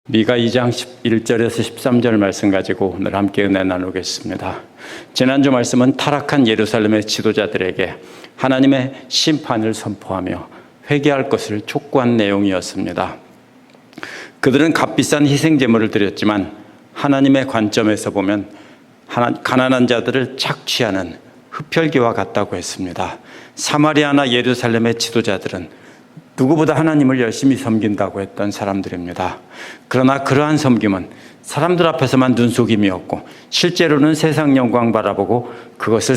미가 2장 1절에서 13절 말씀 가지고 오늘 함께 은혜 나누겠습니다. 지난주 말씀은 타락한 예루살렘의 지도자들에게 하나님의 심판을 선포하며 회개할 것을 촉구한 내용이었습니다. 그들은 값비싼 희생 제물을 드렸지만 하나님의 관점에서 보면 가난한 자들을 착취하는 흡혈귀와 같다고 했습니다. 사마리아나 예루살렘의 지도자들은 누구보다 하나님을 열심히 섬긴다고 했던 사람들입니다. 그러나 그러한 섬김은 사람들 앞에서만 눈속임이었고 실제로는 세상 영광 바라보고 그것을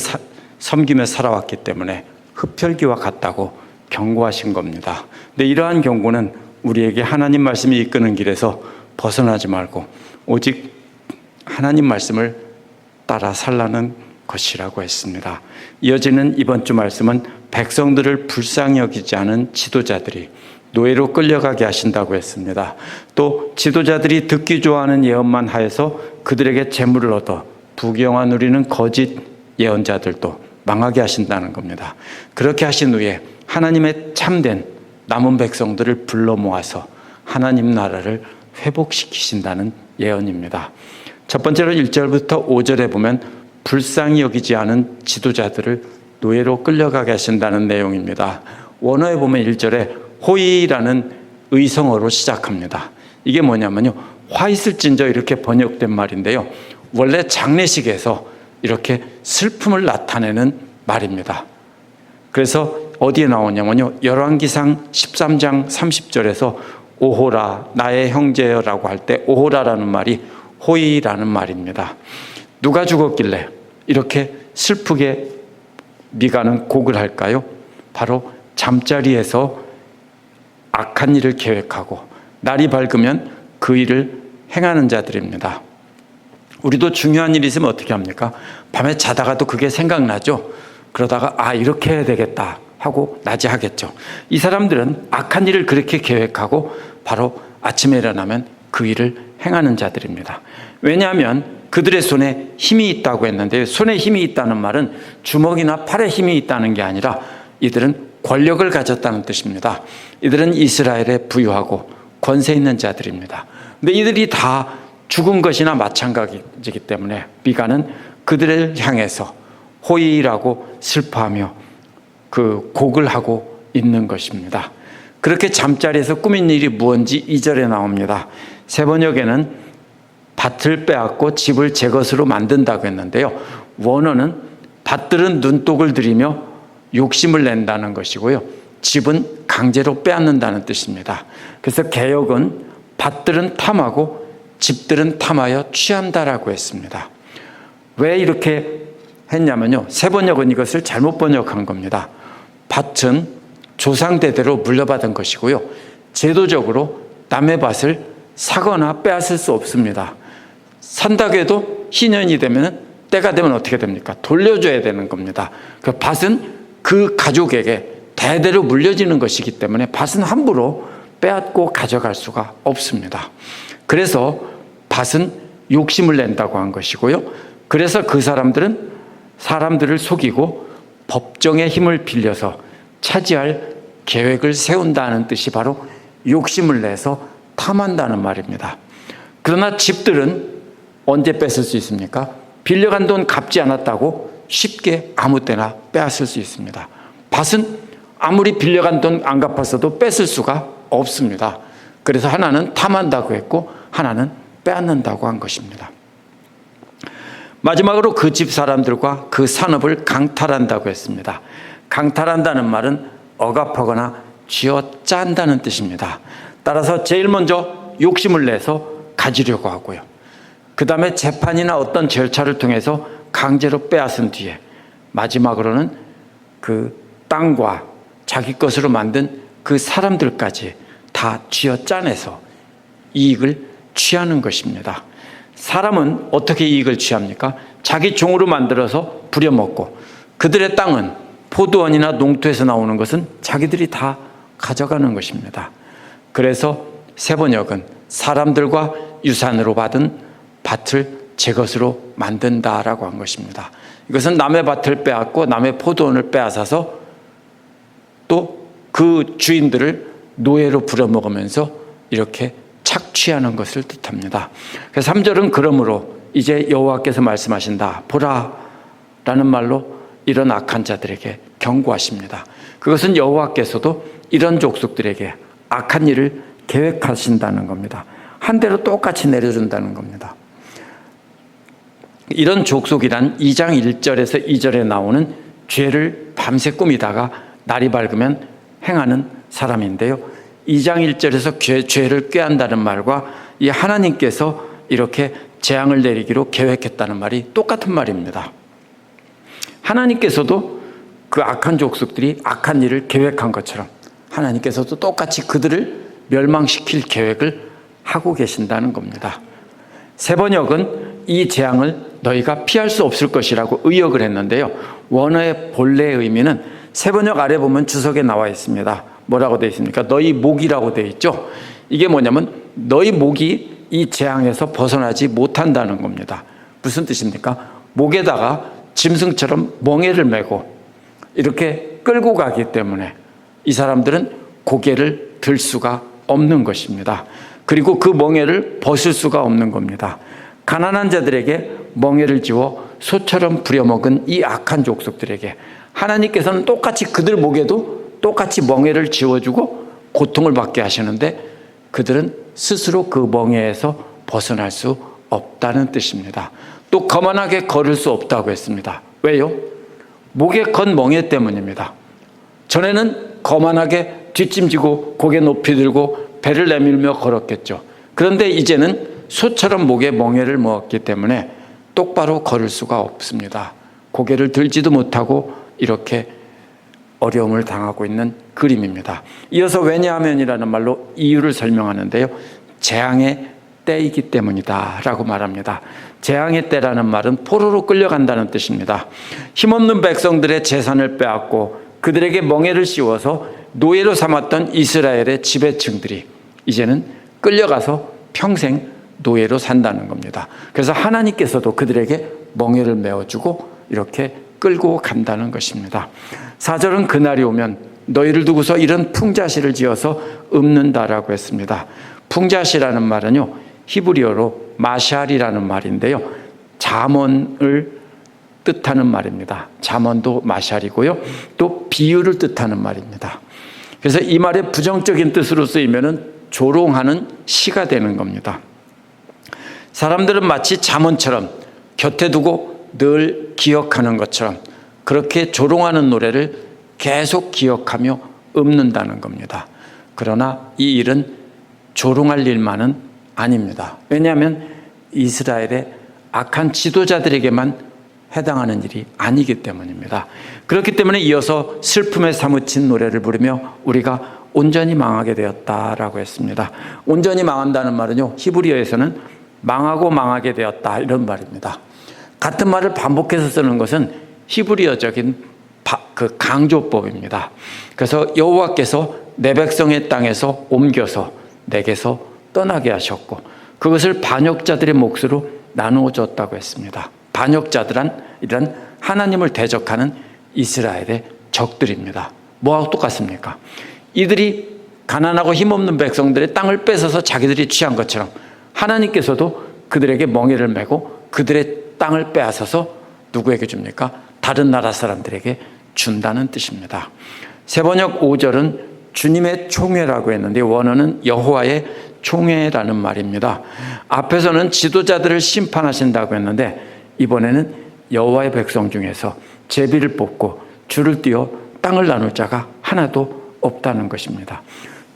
섬기며 살아왔기 때문에 흡혈귀와 같다고 경고하신 겁니다. 근데 이러한 경고는 우리에게 하나님 말씀이 이끄는 길에서 벗어나지 말고 오직 하나님 말씀을 따라 살라는 것이라고 했습니다. 이어지는 이번 주 말씀은 백성들을 불쌍히 여기지 않은 지도자들이 노예로 끌려가게 하신다고 했습니다. 또 지도자들이 듣기 좋아하는 예언만 하여서 그들에게 재물을 얻어 부귀영화 누리는 거짓 예언자들도 망하게 하신다는 겁니다. 그렇게 하신 후에 하나님의 참된 남은 백성들을 불러 모아서 하나님 나라를 회복시키신다는 예언입니다. 첫 번째로 1절부터 5절에 보면 불쌍히 여기지 않은 지도자들을 노예로 끌려가게 하신다는 내용입니다. 원어에 보면 1절에 호의라는 의성어로 시작합니다. 이게 뭐냐면요, 화 있을진저 이렇게 번역된 말인데요, 원래 장례식에서 이렇게 슬픔을 나타내는 말입니다. 그래서 어디에 나오냐면요, 열왕기상 13장 30절에서 오호라 나의 형제여라고 할 때 오호라라는 말이 호의라는 말입니다. 누가 죽었길래 이렇게 슬프게 미가는 곡을 할까요? 바로 잠자리에서 악한 일을 계획하고 날이 밝으면 그 일을 행하는 자들입니다. 우리도 중요한 일이 있으면 어떻게 합니까? 밤에 자다가도 그게 생각나죠? 그러다가 이렇게 해야 되겠다 하고 낮에 하겠죠. 이 사람들은 악한 일을 그렇게 계획하고 바로 아침에 일어나면 그 일을 행하는 자들입니다. 왜냐하면 그들의 손에 힘이 있다고 했는데, 손에 힘이 있다는 말은 주먹이나 팔에 힘이 있다는 게 아니라 이들은 권력을 가졌다는 뜻입니다. 이들은 이스라엘에 부유하고 권세 있는 자들입니다. 근데 이들이 다 죽은 것이나 마찬가지이기 때문에 미가는 그들을 향해서 호의라고 슬퍼하며 그 곡을 하고 있는 것입니다. 그렇게 잠자리에서 꾸민 일이 무언지 2절에 나옵니다. 세 번역에는 밭을 빼앗고 집을 제 것으로 만든다고 했는데요, 원어는 밭들은 눈독을 들이며 욕심을 낸다는 것이고요, 집은 강제로 빼앗는다는 뜻입니다. 그래서 개역은 밭들은 탐하고 집들은 탐하여 취한다라고 했습니다. 왜 이렇게 했냐면요, 세 번역은 이것을 잘못 번역한 겁니다. 밭은 조상대대로 물려받은 것이고요, 제도적으로 남의 밭을 사거나 빼앗을 수 없습니다. 산다고 해도 희년이 되면, 때가 되면 어떻게 됩니까? 돌려줘야 되는 겁니다. 그 밭은 그 가족에게 대대로 물려지는 것이기 때문에 밭은 함부로 빼앗고 가져갈 수가 없습니다. 그래서 밭은 욕심을 낸다고 한 것이고요, 그래서 그 사람들은 사람들을 속이고 법정의 힘을 빌려서 차지할 계획을 세운다는 뜻이 바로 욕심을 내서 탐한다는 말입니다. 그러나 집들은 언제 뺏을 수 있습니까? 빌려간 돈 갚지 않았다고 쉽게 아무 때나 빼앗을 수 있습니다. 밭은 아무리 빌려간 돈 안 갚았어도 뺏을 수가 없습니다. 그래서 하나는 탐한다고 했고 하나는 빼앗는다고 한 것입니다. 마지막으로 그 집 사람들과 그 산업을 강탈한다고 했습니다. 강탈한다는 말은 억압하거나 쥐어짠다는 뜻입니다. 따라서 제일 먼저 욕심을 내서 가지려고 하고요, 그 다음에 재판이나 어떤 절차를 통해서 강제로 빼앗은 뒤에 마지막으로는 그 땅과 자기 것으로 만든 그 사람들까지 다 쥐어짜내서 이익을 취하는 것입니다. 사람은 어떻게 이익을 취합니까? 자기 종으로 만들어서 부려먹고, 그들의 땅은 포도원이나 농토에서 나오는 것은 자기들이 다 가져가는 것입니다. 그래서 세 번역은 사람들과 유산으로 받은 밭을 제 것으로 만든다라고 한 것입니다. 이것은 남의 밭을 빼앗고 남의 포도원을 빼앗아서 또 그 주인들을 노예로 부려먹으면서 이렇게 착취하는 것을 뜻합니다. 그래서 3절은 그러므로 이제 여호와께서 말씀하신다. 보라 라는 말로 이런 악한 자들에게 경고하십니다. 그것은 여호와께서도 이런 족속들에게 악한 일을 계획하신다는 겁니다. 한 대로 똑같이 내려준다는 겁니다. 이런 족속이란 2장 1절에서 2절에 나오는 죄를 밤새 꾸미다가 날이 밝으면 행하는 사람인데요. 2장 1절에서 죄를 꾀한다는 말과 이 하나님께서 이렇게 재앙을 내리기로 계획했다는 말이 똑같은 말입니다. 하나님께서도 그 악한 족속들이 악한 일을 계획한 것처럼 하나님께서도 똑같이 그들을 멸망시킬 계획을 하고 계신다는 겁니다. 세번역은 이 재앙을 너희가 피할 수 없을 것이라고 의역을 했는데요. 원어의 본래의 의미는 세번역 아래 보면 주석에 나와 있습니다. 뭐라고 되어 있습니까? 너희 목이라고 되어 있죠. 이게 뭐냐면 너희 목이 이 재앙에서 벗어나지 못한다는 겁니다. 무슨 뜻입니까? 목에다가 짐승처럼 멍에를 메고 이렇게 끌고 가기 때문에 이 사람들은 고개를 들 수가 없는 것입니다. 그리고 그 멍에를 벗을 수가 없는 겁니다. 가난한 자들에게 멍에를 지워 소처럼 부려먹은 이 악한 족속들에게 하나님께서는 똑같이 그들 목에도 똑같이 멍에를 지워주고 고통을 받게 하시는데 그들은 스스로 그 멍에에서 벗어날 수 없다는 뜻입니다. 또 거만하게 걸을 수 없다고 했습니다. 왜요? 목에 건 멍에 때문입니다. 전에는 거만하게 뒷짐지고 고개 높이 들고 배를 내밀며 걸었겠죠. 그런데 이제는 소처럼 목에 멍에를 먹었기 때문에 똑바로 걸을 수가 없습니다. 고개를 들지도 못하고 이렇게 어려움을 당하고 있는 그림입니다. 이어서 왜냐하면이라는 말로 이유를 설명하는데요. 재앙의 때이기 때문이다 라고 말합니다. 재앙의 때라는 말은 포로로 끌려간다는 뜻입니다. 힘없는 백성들의 재산을 빼앗고 그들에게 멍에를 씌워서 노예로 삼았던 이스라엘의 지배층들이 이제는 끌려가서 평생 노예로 산다는 겁니다. 그래서 하나님께서도 그들에게 멍에를 메어주고 이렇게 끌고 간다는 것입니다. 4절은 그날이 오면 너희를 두고서 이런 풍자시를 지어서 읊는다라고 했습니다. 풍자시라는 말은요, 히브리어로 마샬이라는 말인데요, 잠언을 뜻하는 말입니다. 잠언도 마샬이고요, 또 비유를 뜻하는 말입니다. 그래서 이 말의 부정적인 뜻으로 쓰이면은 조롱하는 시가 되는 겁니다. 사람들은 마치 잠언처럼 곁에 두고 늘 기억하는 것처럼 그렇게 조롱하는 노래를 계속 기억하며 읊는다는 겁니다. 그러나 이 일은 조롱할 일만은 아닙니다. 왜냐하면 이스라엘의 악한 지도자들에게만 해당하는 일이 아니기 때문입니다. 그렇기 때문에 이어서 슬픔에 사무친 노래를 부르며 우리가 온전히 망하게 되었다라고 했습니다. 온전히 망한다는 말은요, 히브리어에서는 망하고 망하게 되었다 이런 말입니다. 같은 말을 반복해서 쓰는 것은 히브리어적인 그 강조법입니다. 그래서 여호와께서 내 백성의 땅에서 옮겨서 내게서 떠나게 하셨고 그것을 반역자들의 몫으로 나누어 줬다고 했습니다. 반역자들은 이런 하나님을 대적하는 이스라엘의 적들입니다. 뭐하고 똑같습니까? 이들이 가난하고 힘없는 백성들의 땅을 뺏어서 자기들이 취한 것처럼 하나님께서도 그들에게 멍에를 메고 그들의 땅을 빼앗아서 누구에게 줍니까? 다른 나라 사람들에게 준다는 뜻입니다. 세번역 5절은 주님의 총회라고 했는데 원어는 여호와의 총회라는 말입니다. 앞에서는 지도자들을 심판하신다고 했는데 이번에는 여호와의 백성 중에서 제비를 뽑고 줄을 띄워 땅을 나눌 자가 하나도 없다는 것입니다.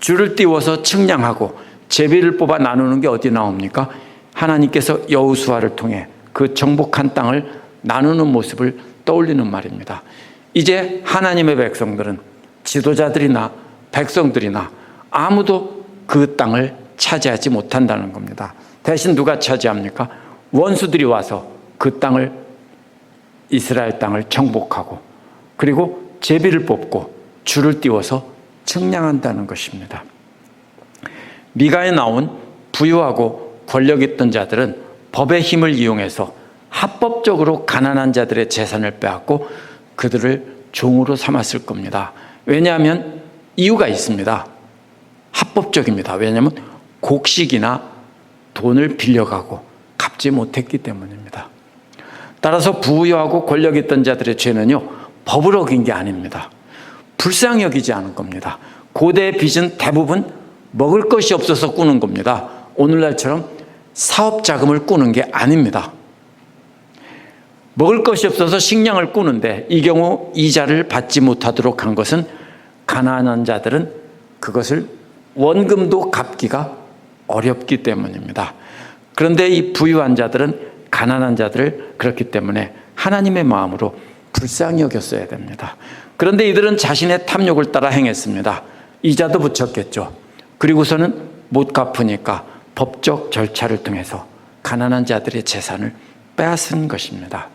줄을 띄워서 측량하고 제비를 뽑아 나누는 게 어디 나옵니까? 하나님께서 여호수아를 통해 그 정복한 땅을 나누는 모습을 떠올리는 말입니다. 이제 하나님의 백성들은 지도자들이나 백성들이나 아무도 그 땅을 차지하지 못한다는 겁니다. 대신 누가 차지합니까? 원수들이 와서 그 땅을, 이스라엘 땅을 정복하고 그리고 제비를 뽑고 줄을 띄워서 측량한다는 것입니다. 미가에 나온 부유하고 권력 있던 자들은 법의 힘을 이용해서 합법적으로 가난한 자들의 재산을 빼앗고 그들을 종으로 삼았을 겁니다. 왜냐하면 이유가 있습니다. 합법적입니다. 왜냐하면 곡식이나 돈을 빌려가고 갚지 못했기 때문입니다. 따라서 부유하고 권력 있던 자들의 죄는요, 법을 어긴 게 아닙니다. 불쌍히 여기지 않은 겁니다. 고대의 빚은 대부분 먹을 것이 없어서 꾸는 겁니다. 오늘날처럼 사업 자금을 꾸는 게 아닙니다. 먹을 것이 없어서 식량을 꾸는데 이 경우 이자를 받지 못하도록 한 것은 가난한 자들은 그것을 원금도 갚기가 어렵기 때문입니다. 그런데 이 부유한 자들은 가난한 자들을 그렇기 때문에 하나님의 마음으로 불쌍히 여겼어야 됩니다. 그런데 이들은 자신의 탐욕을 따라 행했습니다. 이자도 붙였겠죠. 그리고서는 못 갚으니까 법적 절차를 통해서 가난한 자들의 재산을 빼앗은 것입니다.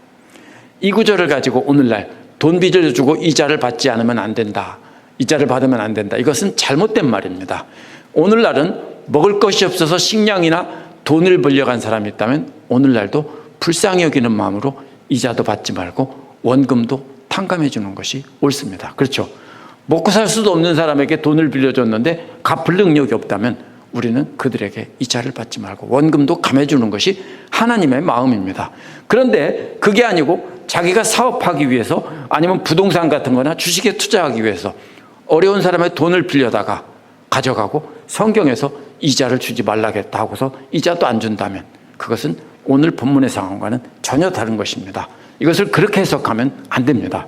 이 구절을 가지고 오늘날 돈 빚을 주고 이자를 받지 않으면 안 된다, 이자를 받으면 안 된다, 이것은 잘못된 말입니다. 오늘날은 먹을 것이 없어서 식량이나 돈을 빌려간 사람이 있다면 오늘날도 불쌍히 여기는 마음으로 이자도 받지 말고 원금도 탕감해 주는 것이 옳습니다. 그렇죠? 먹고 살 수도 없는 사람에게 돈을 빌려줬는데 갚을 능력이 없다면 우리는 그들에게 이자를 받지 말고 원금도 감해주는 것이 하나님의 마음입니다. 그런데 그게 아니고 자기가 사업하기 위해서 아니면 부동산 같은 거나 주식에 투자하기 위해서 어려운 사람의 돈을 빌려다가 가져가고 성경에서 이자를 주지 말라겠다 하고서 이자도 안 준다면 그것은 오늘 본문의 상황과는 전혀 다른 것입니다. 이것을 그렇게 해석하면 안 됩니다.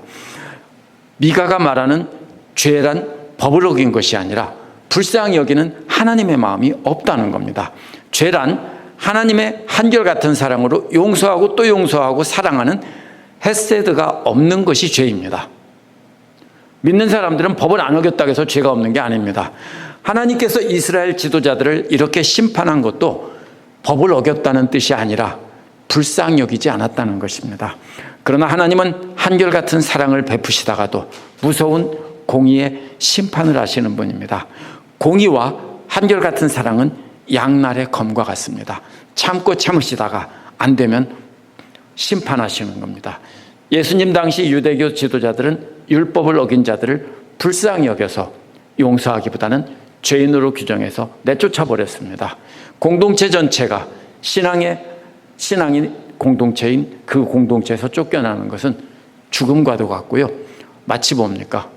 미가가 말하는 죄란 법을 어긴 것이 아니라 불쌍히 여기는 하나님의 마음이 없다는 겁니다. 죄란 하나님의 한결같은 사랑으로 용서하고 또 용서하고 사랑하는 헤세드가 없는 것이 죄입니다. 믿는 사람들은 법을 안 어겼다고 해서 죄가 없는 게 아닙니다. 하나님께서 이스라엘 지도자들을 이렇게 심판한 것도 법을 어겼다는 뜻이 아니라 불쌍히 여기지 않았다는 것입니다. 그러나 하나님은 한결같은 사랑을 베푸시다가도 무서운 공의의 심판을 하시는 분입니다. 공의와 한결같은 사랑은 양날의 검과 같습니다. 참고 참으시다가 안 되면 심판하시는 겁니다. 예수님 당시 유대교 지도자들은 율법을 어긴 자들을 불쌍히 여겨서 용서하기보다는 죄인으로 규정해서 내쫓아 버렸습니다. 공동체 전체가 신앙이 공동체인 그 공동체에서 쫓겨나는 것은 죽음과도 같고요. 마치 뭡니까?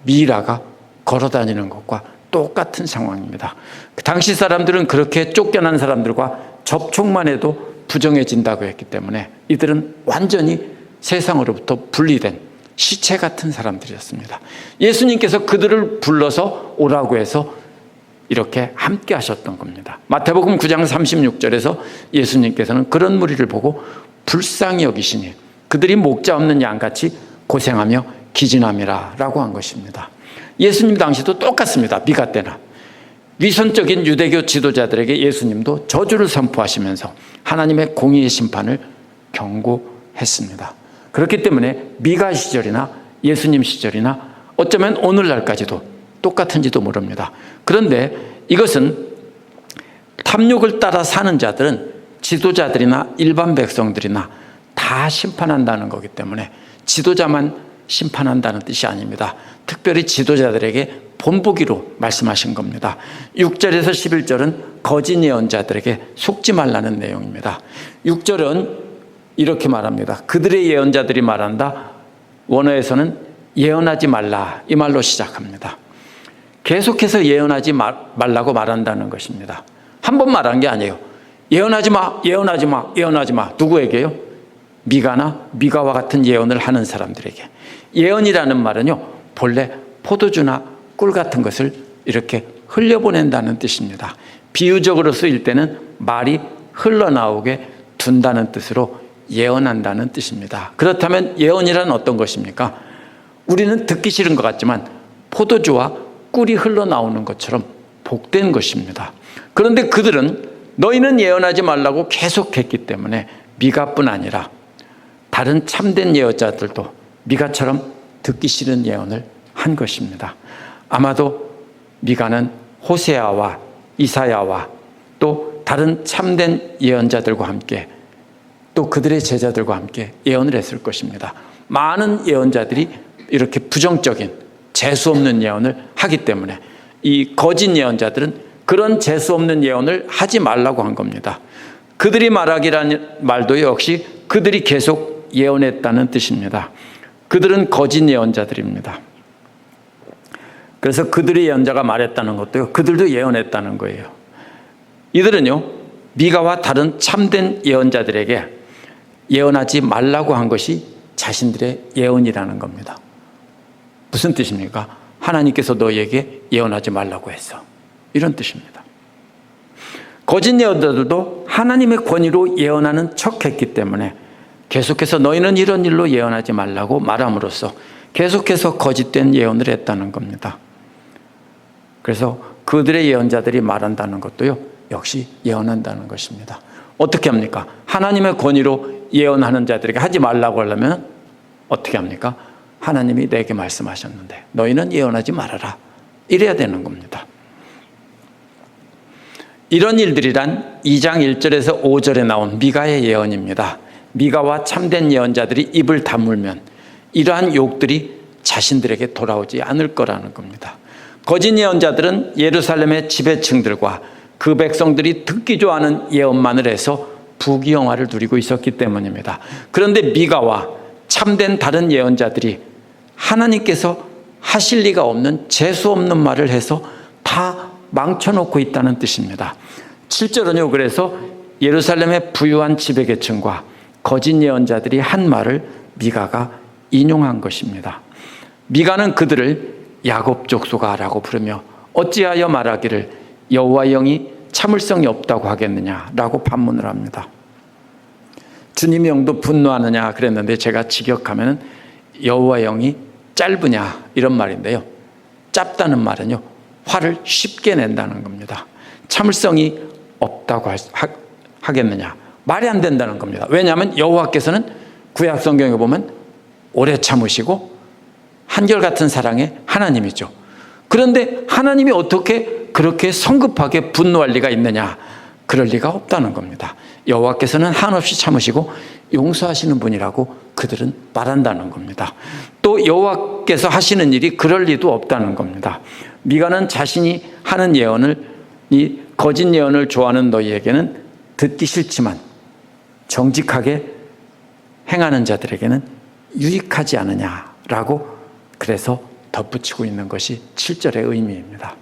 미라가 걸어다니는 것과 똑같은 상황입니다. 당시 사람들은 그렇게 쫓겨난 사람들과 접촉만 해도 부정해진다고 했기 때문에 이들은 완전히 세상으로부터 분리된 시체 같은 사람들이었습니다. 예수님께서 그들을 불러서 오라고 해서 이렇게 함께 하셨던 겁니다. 마태복음 9장 36절에서 예수님께서는 그런 무리를 보고 불쌍히 여기시니 그들이 목자 없는 양같이 고생하며 기진함이라 라고 한 것입니다. 예수님 당시도 똑같습니다. 미가 때나 위선적인 유대교 지도자들에게 예수님도 저주를 선포하시면서 하나님의 공의의 심판을 경고했습니다. 그렇기 때문에 미가 시절이나 예수님 시절이나 어쩌면 오늘날까지도 똑같은지도 모릅니다. 그런데 이것은 탐욕을 따라 사는 자들은 지도자들이나 일반 백성들이나 다 심판한다는 거기 때문에 지도자만 심판한다는 뜻이 아닙니다. 특별히 지도자들에게 본보기로 말씀하신 겁니다. 6절에서 11절은 거짓 예언자들에게 속지 말라는 내용입니다. 6절은 이렇게 말합니다. 그들의 예언자들이 말한다. 원어에서는 예언하지 말라 이 말로 시작합니다. 계속해서 예언하지 말라고 말한다는 것입니다. 한 번 말한 게 아니에요. 예언하지 마, 예언하지 마, 예언하지 마. 누구에게요? 미가와 같은 예언을 하는 사람들에게. 예언이라는 말은요, 본래 포도주나 꿀 같은 것을 이렇게 흘려보낸다는 뜻입니다. 비유적으로 쓰일 때는 말이 흘러나오게 둔다는 뜻으로 예언한다는 뜻입니다. 그렇다면 예언이란 어떤 것입니까? 우리는 듣기 싫은 것 같지만 포도주와 꿀이 흘러나오는 것처럼 복된 것입니다. 그런데 그들은 너희는 예언하지 말라고 계속했기 때문에 미가뿐 아니라 다른 참된 예언자들도 미가처럼 듣기 싫은 예언을 한 것입니다. 아마도 미가는 호세아와 이사야와 또 다른 참된 예언자들과 함께 또 그들의 제자들과 함께 예언을 했을 것입니다. 많은 예언자들이 이렇게 부정적인 재수 없는 예언을 하기 때문에 이 거짓 예언자들은 그런 재수 없는 예언을 하지 말라고 한 겁니다. 그들이 말하기라는 말도 역시 그들이 계속 예언했다는 뜻입니다. 그들은 거짓 예언자들입니다. 그래서 그들의 예언자가 말했다는 것도요, 그들도 예언했다는 거예요. 이들은요, 미가와 다른 참된 예언자들에게 예언하지 말라고 한 것이 자신들의 예언이라는 겁니다. 무슨 뜻입니까? 하나님께서 너희에게 예언하지 말라고 했어. 이런 뜻입니다. 거짓 예언자들도 하나님의 권위로 예언하는 척했기 때문에 계속해서 너희는 이런 일로 예언하지 말라고 말함으로써 계속해서 거짓된 예언을 했다는 겁니다. 그래서 그들의 예언자들이 말한다는 것도요, 역시 예언한다는 것입니다. 어떻게 합니까? 하나님의 권위로 예언하는 자들에게 하지 말라고 하려면 어떻게 합니까? 하나님이 내게 말씀하셨는데 너희는 예언하지 말아라. 이래야 되는 겁니다. 이런 일들이란 2장 1절에서 5절에 나온 미가의 예언입니다. 미가와 참된 예언자들이 입을 다물면 이러한 욕들이 자신들에게 돌아오지 않을 거라는 겁니다. 거짓 예언자들은 예루살렘의 지배층들과 그 백성들이 듣기 좋아하는 예언만을 해서 부귀영화를 누리고 있었기 때문입니다. 그런데 미가와 참된 다른 예언자들이 하나님께서 하실 리가 없는 재수 없는 말을 해서 다 망쳐놓고 있다는 뜻입니다. 7절은요, 그래서 예루살렘의 부유한 지배계층과 거짓 예언자들이 한 말을 미가가 인용한 것입니다. 미가는 그들을 야곱 족속아라고 부르며 어찌하여 말하기를 여호와의 영이 참을성이 없다고 하겠느냐라고 반문을 합니다. 주님의 영도 분노하느냐 그랬는데 제가 직역하면 여호와의 영이 짧으냐 이런 말인데요. 짧다는 말은요, 화를 쉽게 낸다는 겁니다. 참을성이 없다고 하겠느냐, 말이 안 된다는 겁니다. 왜냐하면 여호와께서는 구약 성경에 보면 오래 참으시고 한결같은 사랑의 하나님이죠. 그런데 하나님이 어떻게 그렇게 성급하게 분노할 리가 있느냐, 그럴 리가 없다는 겁니다. 여호와께서는 한없이 참으시고 용서하시는 분이라고 그들은 말한다는 겁니다. 또 여호와께서 하시는 일이 그럴 리도 없다는 겁니다. 미가는 자신이 하는 예언을, 이 거짓 예언을 좋아하는 너희에게는 듣기 싫지만 정직하게 행하는 자들에게는 유익하지 않으냐라고 그래서 덧붙이고 있는 것이 7절의 의미입니다.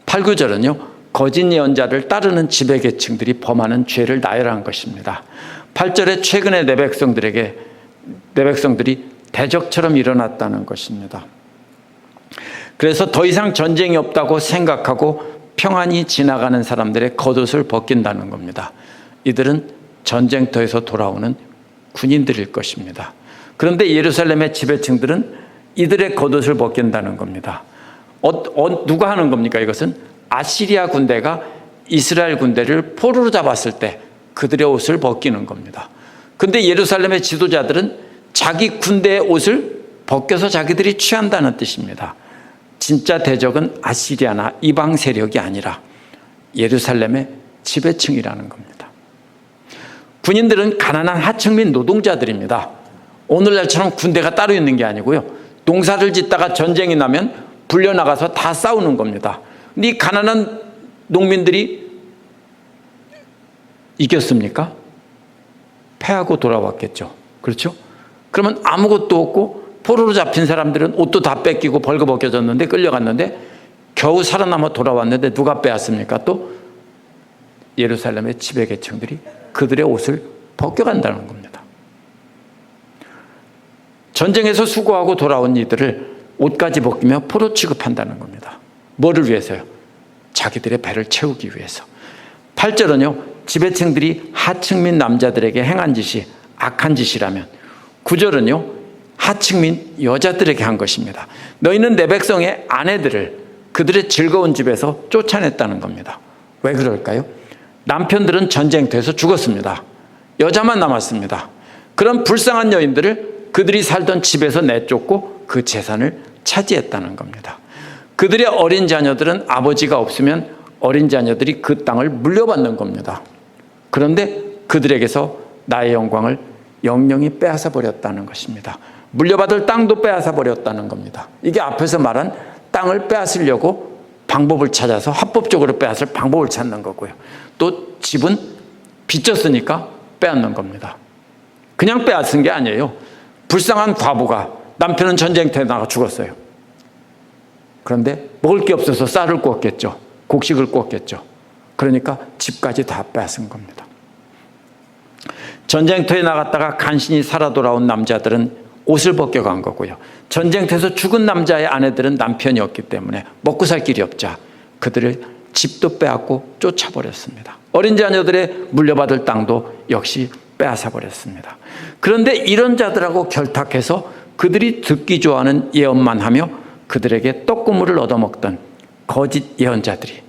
8, 9절은요, 거짓 예언자를 따르는 지배계층들이 범하는 죄를 나열한 것입니다. 8절에 최근에 내 백성들이 대적처럼 일어났다는 것입니다. 그래서 더 이상 전쟁이 없다고 생각하고 평안히 지나가는 사람들의 겉옷을 벗긴다는 겁니다. 이들은 전쟁터에서 돌아오는 군인들일 것입니다. 그런데 예루살렘의 지배층들은 이들의 겉옷을 벗긴다는 겁니다. 누가 하는 겁니까? 이것은 아시리아 군대가 이스라엘 군대를 포로로 잡았을 때 그들의 옷을 벗기는 겁니다. 그런데 예루살렘의 지도자들은 자기 군대의 옷을 벗겨서 자기들이 취한다는 뜻입니다. 진짜 대적은 아시리아나 이방 세력이 아니라 예루살렘의 지배층이라는 겁니다. 군인들은 가난한 하층민 노동자들입니다. 오늘날처럼 군대가 따로 있는 게 아니고요, 농사를 짓다가 전쟁이 나면 불려나가서 다 싸우는 겁니다. 근데 이 가난한 농민들이 이겼습니까? 패하고 돌아왔겠죠. 그렇죠? 그러면 아무것도 없고 포로로 잡힌 사람들은 옷도 다 뺏기고 벌거벗겨졌는데 끌려갔는데 겨우 살아남아 돌아왔는데 누가 빼앗습니까? 또 예루살렘의 지배계층들이 그들의 옷을 벗겨간다는 겁니다. 전쟁에서 수고하고 돌아온 이들을 옷까지 벗기며 포로 취급한다는 겁니다. 뭐를 위해서요? 자기들의 배를 채우기 위해서. 8절은요, 지배층들이 하층민 남자들에게 행한 짓이 악한 짓이라면 9절은요, 하층민 여자들에게 한 것입니다. 너희는 내 백성의 아내들을 그들의 즐거운 집에서 쫓아냈다는 겁니다. 왜 그럴까요? 남편들은 전쟁터에서 죽었습니다. 여자만 남았습니다. 그런 불쌍한 여인들을 그들이 살던 집에서 내쫓고 그 재산을 차지했다는 겁니다. 그들의 어린 자녀들은 아버지가 없으면 어린 자녀들이 그 땅을 물려받는 겁니다. 그런데 그들에게서 나의 영광을 영영히 빼앗아 버렸다는 것입니다. 물려받을 땅도 빼앗아 버렸다는 겁니다. 이게 앞에서 말한 땅을 빼앗으려고 방법을 찾아서 합법적으로 빼앗을 방법을 찾는 거고요. 또 집은 빚졌으니까 빼앗는 겁니다. 그냥 빼앗은 게 아니에요. 불쌍한 과부가 남편은 전쟁터에 나가 죽었어요. 그런데 먹을 게 없어서 쌀을 구웠겠죠. 곡식을 구웠겠죠. 그러니까 집까지 다 빼앗은 겁니다. 전쟁터에 나갔다가 간신히 살아 돌아온 남자들은 옷을 벗겨간 거고요. 전쟁터에서 죽은 남자의 아내들은 남편이 없기 때문에 먹고 살 길이 없자 그들을 집도 빼앗고 쫓아버렸습니다. 어린 자녀들의 물려받을 땅도 역시 빼앗아 버렸습니다. 그런데 이런 자들하고 결탁해서 그들이 듣기 좋아하는 예언만 하며 그들에게 떡고물을 얻어먹던 거짓 예언자들이,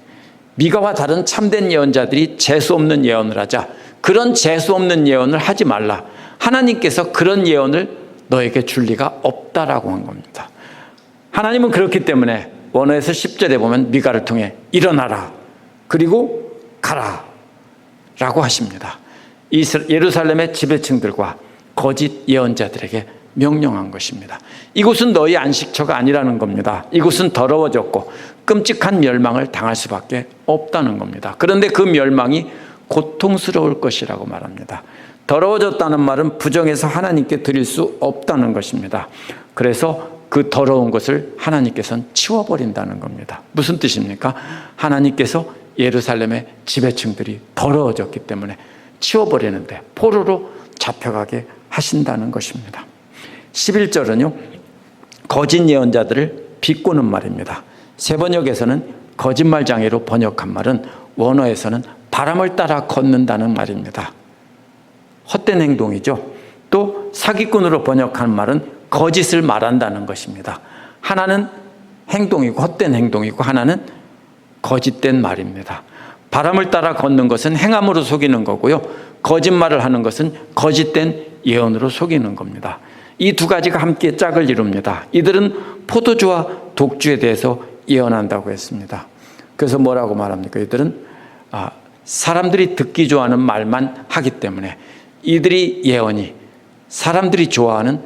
미가와 다른 참된 예언자들이 재수없는 예언을 하자 그런 재수없는 예언을 하지 말라. 하나님께서 그런 예언을 너에게 줄 리가 없다라고 한 겁니다. 하나님은 그렇기 때문에 원어에서 10절에 보면 미가를 통해 일어나라 그리고 가라 라고 하십니다. 예루살렘의 지배층들과 거짓 예언자들에게 명령한 것입니다. 이곳은 너희 안식처가 아니라는 겁니다. 이곳은 더러워졌고 끔찍한 멸망을 당할 수밖에 없다는 겁니다. 그런데 그 멸망이 고통스러울 것이라고 말합니다. 더러워졌다는 말은 부정해서 하나님께 드릴 수 없다는 것입니다. 그래서 그 더러운 것을 하나님께서는 치워버린다는 겁니다. 무슨 뜻입니까? 하나님께서 예루살렘의 지배층들이 더러워졌기 때문에 치워버리는데 포로로 잡혀가게 하신다는 것입니다. 11절은요, 거짓 예언자들을 비꼬는 말입니다. 세번역에서는 거짓말장애로 번역한 말은 원어에서는 바람을 따라 걷는다는 말입니다. 헛된 행동이죠. 또 사기꾼으로 번역한 말은 거짓을 말한다는 것입니다. 하나는 행동이고 헛된 행동이고 하나는 거짓된 말입니다. 바람을 따라 걷는 것은 행함으로 속이는 거고요. 거짓말을 하는 것은 거짓된 예언으로 속이는 겁니다. 이 두 가지가 함께 짝을 이룹니다. 이들은 포도주와 독주에 대해서 예언한다고 했습니다. 그래서 뭐라고 말합니까? 이들은 사람들이 듣기 좋아하는 말만 하기 때문에 이들이 예언이 사람들이 좋아하는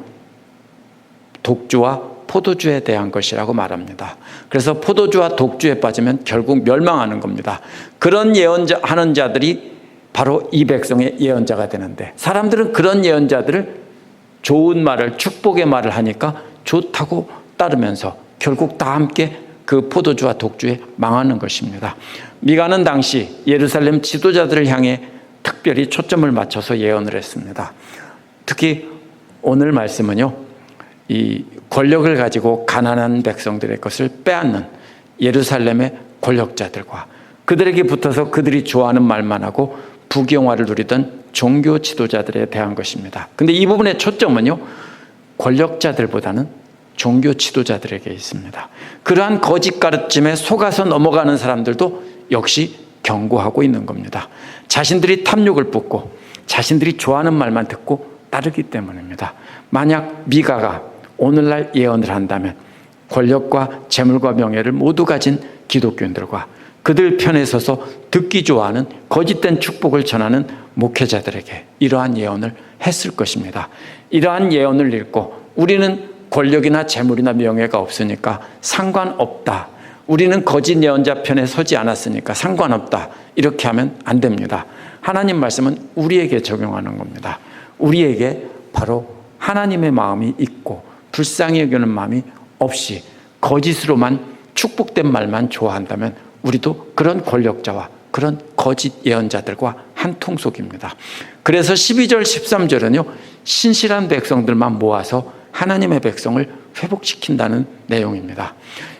독주와 포도주에 대한 것이라고 말합니다. 그래서 포도주와 독주에 빠지면 결국 멸망하는 겁니다. 그런 예언하는 자들이 바로 이 백성의 예언자가 되는데, 사람들은 그런 예언자들을 좋은 말을, 축복의 말을 하니까 좋다고 따르면서 결국 다 함께 그 포도주와 독주에 망하는 것입니다. 미가는 당시 예루살렘 지도자들을 향해 특별히 초점을 맞춰서 예언을 했습니다. 특히 오늘 말씀은요, 이 권력을 가지고 가난한 백성들의 것을 빼앗는 예루살렘의 권력자들과 그들에게 붙어서 그들이 좋아하는 말만 하고 부귀영화를 누리던 종교 지도자들에 대한 것입니다. 근데 이 부분의 초점은요, 권력자들보다는 종교 지도자들에게 있습니다. 그러한 거짓 가르침에 속아서 넘어가는 사람들도 역시 경고하고 있는 겁니다. 자신들이 탐욕을 붓고 자신들이 좋아하는 말만 듣고 따르기 때문입니다. 만약 미가가 오늘날 예언을 한다면 권력과 재물과 명예를 모두 가진 기독교인들과 그들 편에 서서 듣기 좋아하는 거짓된 축복을 전하는 목회자들에게 이러한 예언을 했을 것입니다. 이러한 예언을 읽고 우리는 권력이나 재물이나 명예가 없으니까 상관없다, 우리는 거짓 예언자 편에 서지 않았으니까 상관없다, 이렇게 하면 안 됩니다. 하나님 말씀은 우리에게 적용하는 겁니다. 우리에게 바로 하나님의 마음이 있고 불쌍히 여기는 마음이 없이 거짓으로만 축복된 말만 좋아한다면 우리도 그런 권력자와 그런 거짓 예언자들과 한 통속입니다. 그래서 12절 13절은요, 신실한 백성들만 모아서 하나님의 백성을 회복시킨다는 내용입니다.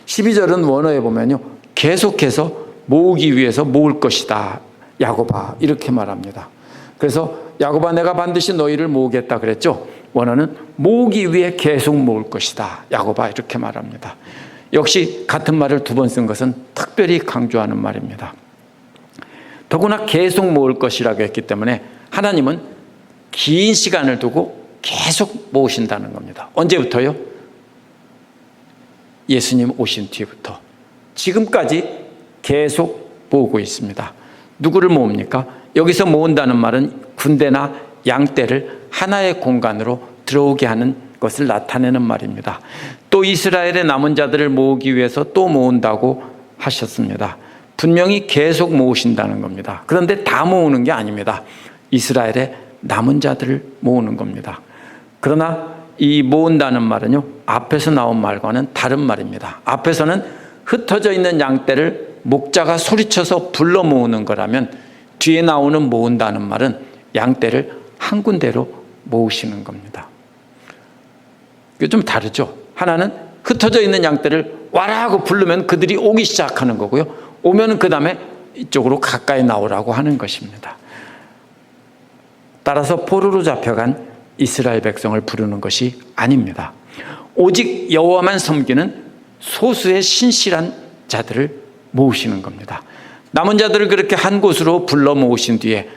12절은 원어에 보면요, 계속해서 모으기 위해서 모을 것이다, 야곱아, 이렇게 말합니다. 그래서 야곱아, 내가 반드시 너희를 모으겠다 그랬죠. 원어는 모으기 위해 계속 모을 것이다, 야곱아, 이렇게 말합니다. 역시 같은 말을 두 번 쓴 것은 특별히 강조하는 말입니다. 더구나 계속 모을 것이라고 했기 때문에 하나님은 긴 시간을 두고 계속 모으신다는 겁니다. 언제부터요? 예수님 오신 뒤부터 지금까지 계속 모으고 있습니다. 누구를 모읍니까? 여기서 모은다는 말은 군대나 양떼를 하나의 공간으로 들어오게 하는 것을 나타내는 말입니다. 또 이스라엘의 남은 자들을 모으기 위해서 또 모은다고 하셨습니다. 분명히 계속 모으신다는 겁니다. 그런데 다 모으는 게 아닙니다. 이스라엘의 남은 자들을 모으는 겁니다. 그러나 이 모은다는 말은요, 앞에서 나온 말과는 다른 말입니다. 앞에서는 흩어져 있는 양떼를 목자가 소리쳐서 불러 모으는 거라면, 뒤에 나오는 모은다는 말은 양떼를 한 군데로 모으시는 겁니다. 이게 좀 다르죠. 하나는 흩어져 있는 양떼를 와라 하고 부르면 그들이 오기 시작하는 거고요, 오면 그 다음에 이쪽으로 가까이 나오라고 하는 것입니다. 따라서 포로로 잡혀간 이스라엘 백성을 부르는 것이 아닙니다. 오직 여호와만 섬기는 소수의 신실한 자들을 모으시는 겁니다. 남은 자들을 그렇게 한 곳으로 불러 모으신 뒤에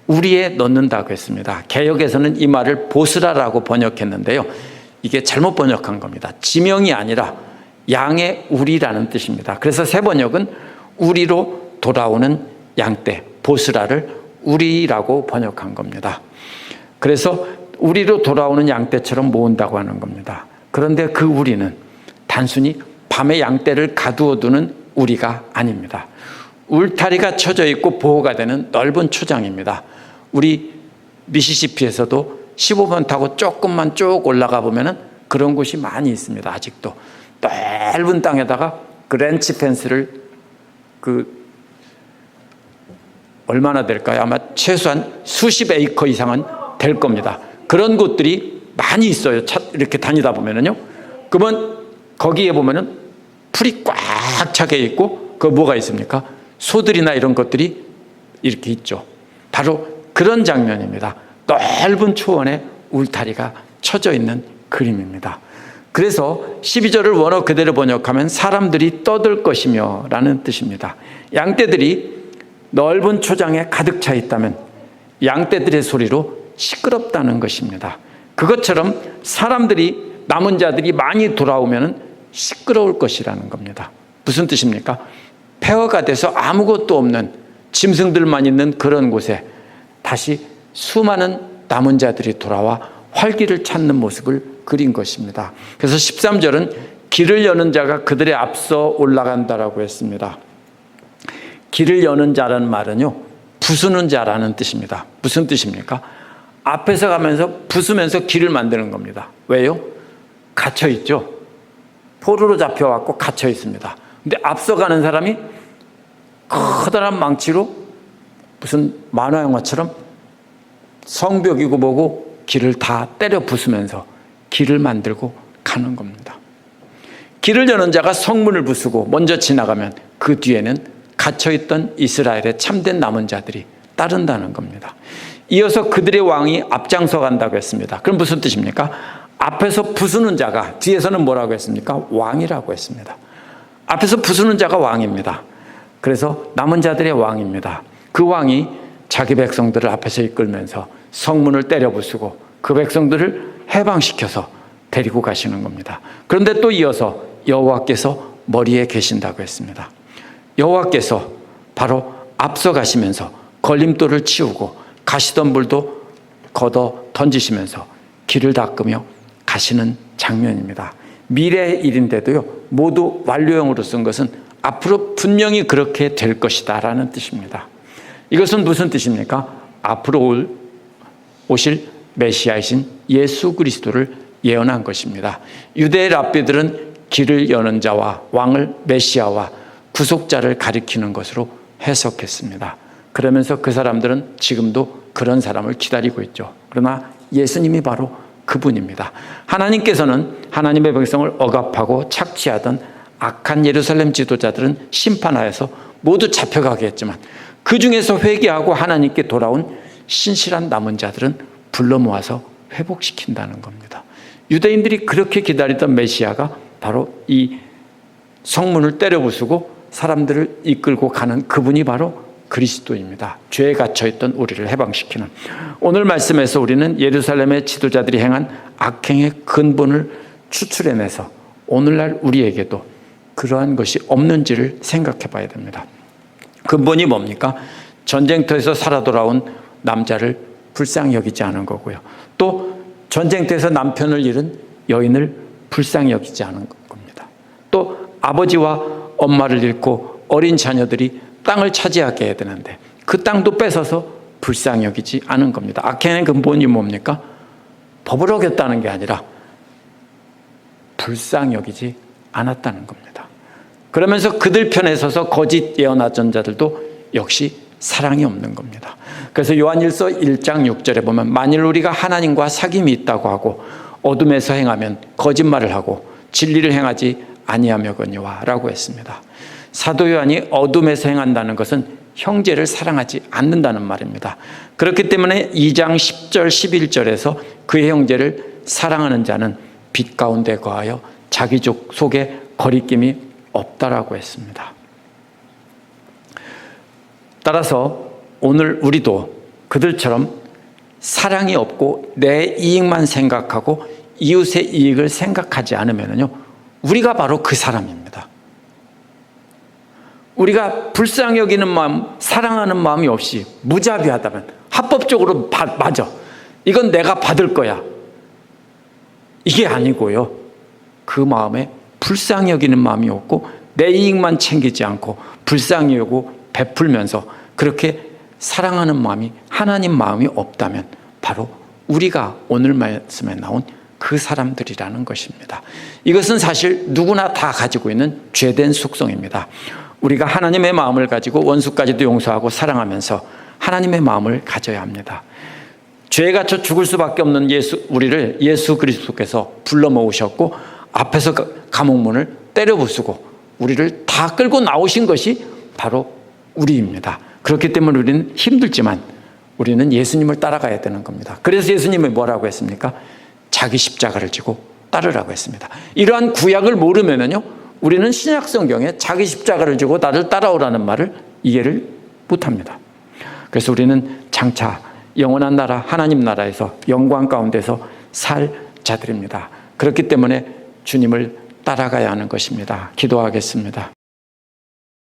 우리에 넣는다고 했습니다. 개역에서는 이 말을 보스라라고 번역했는데요, 이게 잘못 번역한 겁니다. 지명이 아니라 양의 우리라는 뜻입니다. 그래서 새 번역은 우리로 돌아오는 양떼, 보스라를 우리라고 번역한 겁니다. 그래서 우리로 돌아오는 양떼처럼 모은다고 하는 겁니다. 그런데 그 우리는 단순히 밤에 양떼를 가두어두는 우리가 아닙니다. 울타리가 쳐져 있고 보호가 되는 넓은 초장입니다. 우리 미시시피에서도 15번 타고 조금만 쭉 올라가 보면은 그런 곳이 많이 있습니다. 아직도 넓은 땅에다가 그 렌치 펜스를 얼마나 될까요? 아마 최소한 수십 에이커 이상은 될 겁니다. 그런 곳들이 많이 있어요. 이렇게 다니다 보면은요. 그러면 거기에 보면은 풀이 꽉 차게 있고, 그 뭐가 있습니까? 소들이나 이런 것들이 이렇게 있죠. 바로 그런 장면입니다. 넓은 초원에 울타리가 쳐져 있는 그림입니다. 그래서 12절을 원어 그대로 번역하면 사람들이 떠들 것이며 라는 뜻입니다. 양떼들이 넓은 초장에 가득 차 있다면 양떼들의 소리로 시끄럽다는 것입니다. 그것처럼 사람들이, 남은 자들이 많이 돌아오면 시끄러울 것이라는 겁니다. 무슨 뜻입니까? 폐허가 돼서 아무것도 없는 짐승들만 있는 그런 곳에 다시 수많은 남은 자들이 돌아와 활기를 찾는 모습을 그린 것입니다. 그래서 13절은 길을 여는 자가 그들의 앞서 올라간다라고 했습니다. 길을 여는 자라는 말은요, 부수는 자라는 뜻입니다. 무슨 뜻입니까? 앞에서 가면서 부수면서 길을 만드는 겁니다. 왜요? 갇혀 있죠. 포로로 잡혀왔고 갇혀 있습니다. 근데 앞서가는 사람이 커다란 망치로 무슨 만화 영화처럼 성벽이고 뭐고 길을 다 때려 부수면서 길을 만들고 가는 겁니다. 길을 여는 자가 성문을 부수고 먼저 지나가면 그 뒤에는 갇혀있던 이스라엘의 참된 남은 자들이 따른다는 겁니다. 이어서 그들의 왕이 앞장서 간다고 했습니다. 그럼 무슨 뜻입니까? 앞에서 부수는 자가 뒤에서는 뭐라고 했습니까? 왕이라고 했습니다. 앞에서 부수는 자가 왕입니다. 그래서 남은 자들의 왕입니다. 그 왕이 자기 백성들을 앞에서 이끌면서 성문을 때려 부수고 그 백성들을 해방시켜서 데리고 가시는 겁니다. 그런데 또 이어서 여호와께서 머리에 계신다고 했습니다. 여호와께서 바로 앞서 가시면서 걸림돌을 치우고 가시덤불도 걷어 던지시면서 길을 닦으며 가시는 장면입니다. 미래의 일인데도요, 모두 완료형으로 쓴 것은 앞으로 분명히 그렇게 될 것이다 라는 뜻입니다. 이것은 무슨 뜻입니까? 앞으로 오실 메시아이신 예수 그리스도를 예언한 것입니다. 유대의 랍비들은 길을 여는 자와 왕을 메시아와 구속자를 가리키는 것으로 해석했습니다. 그러면서 그 사람들은 지금도 그런 사람을 기다리고 있죠. 그러나 예수님이 바로 그분입니다. 하나님께서는 하나님의 백성을 억압하고 착취하던 악한 예루살렘 지도자들은 심판하여서 모두 잡혀가게 했지만 그 중에서 회개하고 하나님께 돌아온 신실한 남은 자들은 불러 모아서 회복시킨다는 겁니다. 유대인들이 그렇게 기다리던 메시아가 바로 이 성문을 때려 부수고 사람들을 이끌고 가는 그분이 바로 그리스도입니다. 죄에 갇혀있던 우리를 해방시키는. 오늘 말씀에서 우리는 예루살렘의 지도자들이 행한 악행의 근본을 추출해내서 오늘날 우리에게도 그러한 것이 없는지를 생각해 봐야 됩니다. 근본이 뭡니까? 전쟁터에서 살아 돌아온 남자를 불쌍히 여기지 않은 거고요. 또 전쟁터에서 남편을 잃은 여인을 불쌍히 여기지 않은 겁니다. 또 아버지와 엄마를 잃고 어린 자녀들이 땅을 차지하게 해야 되는데 그 땅도 뺏어서 불쌍히 여기지 않은 겁니다. 악행의 근본이 뭡니까? 법을 어겼다는 게 아니라 불쌍히 여기지 않았다는 겁니다. 그러면서 그들 편에 서서 거짓 예언하던 자들도 역시 사랑이 없는 겁니다. 그래서 요한일서 1장 6절에 보면 만일 우리가 하나님과 사귐이 있다고 하고 어둠에서 행하면 거짓말을 하고 진리를 행하지 아니하며거니와 라고 했습니다. 사도 요한이 어둠에서 행한다는 것은 형제를 사랑하지 않는다는 말입니다. 그렇기 때문에 2장 10절 11절에서 그의 형제를 사랑하는 자는 빛 가운데 거하여 자기 족 속에 거리낌이 없다라고 했습니다. 따라서 오늘 우리도 그들처럼 사랑이 없고 내 이익만 생각하고 이웃의 이익을 생각하지 않으면요, 우리가 바로 그 사람입니다. 우리가 불쌍히 여기는 마음, 사랑하는 마음이 없이 무자비하다면 합법적으로 맞아. 이건 내가 받을 거야. 이게 아니고요. 그 마음에 불쌍히 여기는 마음이 없고 내 이익만 챙기지 않고 불쌍히 여기고 베풀면서 그렇게 사랑하는 마음이 하나님 마음이 없다면 바로 우리가 오늘 말씀에 나온 그 사람들이라는 것입니다. 이것은 사실 누구나 다 가지고 있는 죄된 속성입니다. 우리가 하나님의 마음을 가지고 원수까지도 용서하고 사랑하면서 하나님의 마음을 가져야 합니다. 죄에 갇혀 죽을 수밖에 없는 우리를 예수 그리스도께서 불러 모으셨고 앞에서 감옥문을 때려 부수고 우리를 다 끌고 나오신 것이 바로 우리입니다. 그렇기 때문에 우리는 힘들지만 우리는 예수님을 따라가야 되는 겁니다. 그래서 예수님이 뭐라고 했습니까? 자기 십자가를 지고 따르라고 했습니다. 이러한 구약을 모르면요, 우리는 신약 성경에 자기 십자가를 지고 나를 따라오라는 말을 이해를 못합니다. 그래서 우리는 장차 영원한 나라, 하나님 나라에서 영광 가운데서 살 자들입니다. 그렇기 때문에 주님을 따라가야 하는 것입니다. 기도하겠습니다.